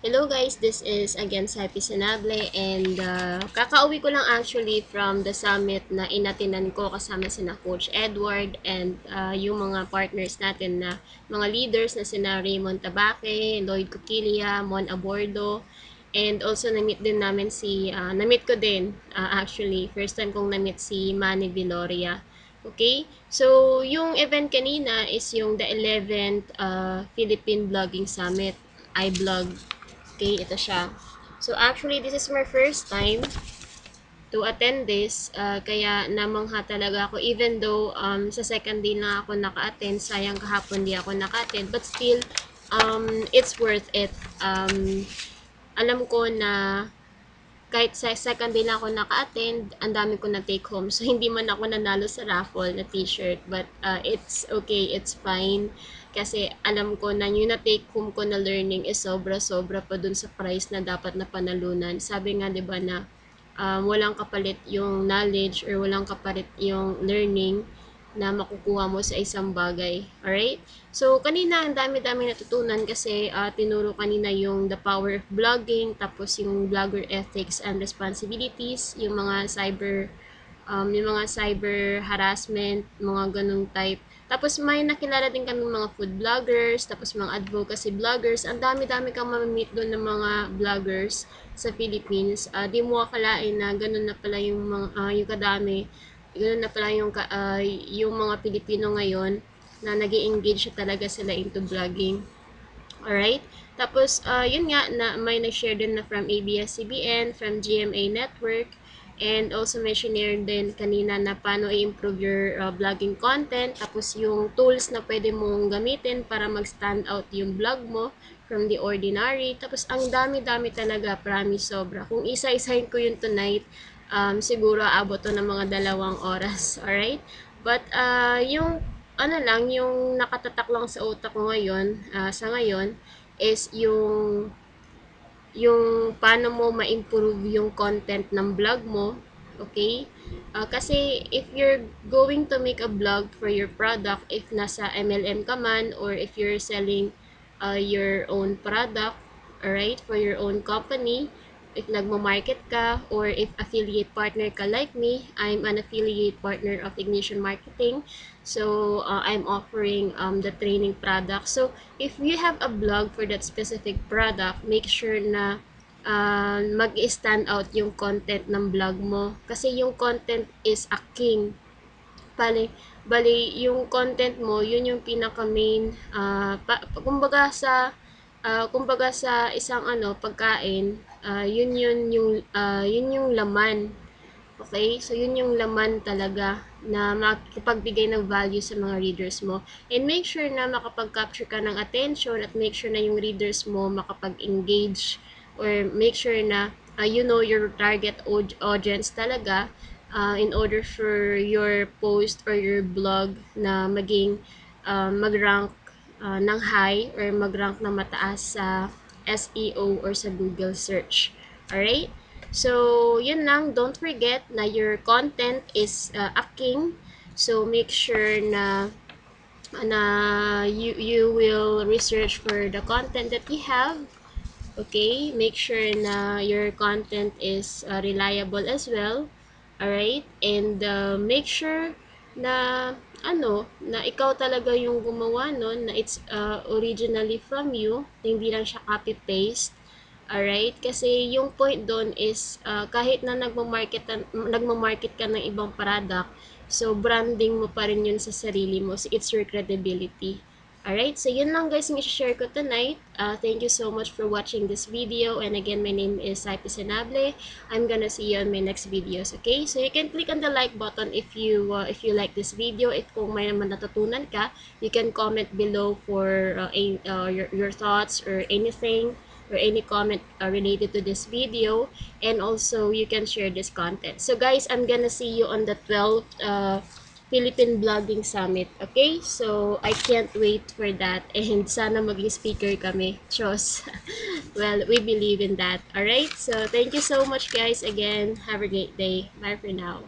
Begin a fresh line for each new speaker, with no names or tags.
Hello guys, this is again Saipi Sanable and kakauwi ko lang actually from the summit na inatinan ko kasama sina Coach Edward and yung mga partners natin na mga leaders na sina Raymond Tabaque, Lloyd Coquilia, Mon Abordo, and also na-meet din namin na-meet ko din actually, first time kong na-meet si Manny Viloria. Okay? So, yung event kanina is yung the 11th Philippine Blogging Summit, iBlog. Okay, ito siya. So, actually, this is my first time to attend this. Kaya namangha talaga ako. Even though sa second day na ako naka-attend, sayang kahapon di ako naka-attend. But still, it's worth it. Alam ko na kahit sa second day na ako naka-attend, ang dami ko na take home. So, hindi man ako nanalo sa raffle na t-shirt. But it's okay, it's fine. Kasi alam ko na yung na-take home ko na learning is sobra-sobra pa dun sa price na dapat na panalunan. Sabi nga, di ba na walang kapalit yung knowledge or walang kapalit yung learning na makukuha mo sa isang bagay. Alright? So, kanina, ang dami-dami natutunan kasi tinuro kanina yung the power of blogging, tapos yung blogger ethics and responsibilities, yung mga cyber harassment, mga ganung type. Tapos may nakilala din kami mga food bloggers, tapos mga advocacy bloggers. Ang dami-dami kang mamimit doon ng mga bloggers sa Philippines. Di mo akalain na ganun na pala yung kadami. Ganun na pala yung mga Pilipino ngayon na nag-i-engage talaga sila into blogging. Alright? Tapos, yun nga, na may nag-share din na from ABS-CBN, from GMA Network, and also may share din kanina na paano i-improve your blogging content, tapos yung tools na pwede mong gamitin para mag-stand out yung blog mo from the ordinary. Tapos, ang dami-dami talaga, promise, sobra. Kung isa-isahin ko yun tonight, siguro abot to ng mga 2 oras. Alright? But, yung nakatatak lang sa utak ko ngayon, sa ngayon, is yung paano mo ma-improve yung content ng blog mo. Okay? Kasi if you're going to make a blog for your product, if nasa MLM ka man, or if you're selling your own product, alright, for your own company, if nagmo-market ka, or if affiliate partner ka like me, I'm an affiliate partner of Ignition Marketing. So, I'm offering the training product. So, if you have a blog for that specific product, make sure na mag-stand out yung content ng blog mo. Kasi yung content is a king. Bali, yung content mo, yun yung pinaka main, kumbaga sa isang pagkain, yun yung laman. Okay? So, yun yung laman talaga na makapagbigay ng value sa mga readers mo. And make sure na makapag-capture ka ng attention at make sure na yung readers mo makapag-engage or make sure na you know your target audience talaga in order for your post or your blog na maging mag-rank ng high or mag-rank na mataas sa SEO or sa Google search. Alright? So, yun lang. Don't forget na your content is a king. So, make sure na you will research for the content that you have. Okay? Make sure na your content is reliable as well. Alright? And make sure na na ikaw talaga yung gumawa nun, na it's originally from you, hindi lang siya copy-paste. Alright? Kasi yung point doon is kahit na nagmamarket ka ng ibang product, so branding mo pa rin yun sa sarili mo. So it's your credibility. Alright? So yun lang guys yung i-share ko tonight. Thank you so much for watching this video. And again, my name is Saipi Sanable. I'm gonna see you on my next videos. Okay? So you can click on the like button if you like this video. If kung may naman natutunan ka, you can comment below for your thoughts or anything, or any comment related to this video, and also you can share this content. So guys, I'm gonna see you on the 12th Philippine Blogging Summit. Okay? So, I can't wait for that. And sana maging speaker kami. Chos. Well, we believe in that. Alright? So, thank you so much guys again. Have a great day. Bye for now.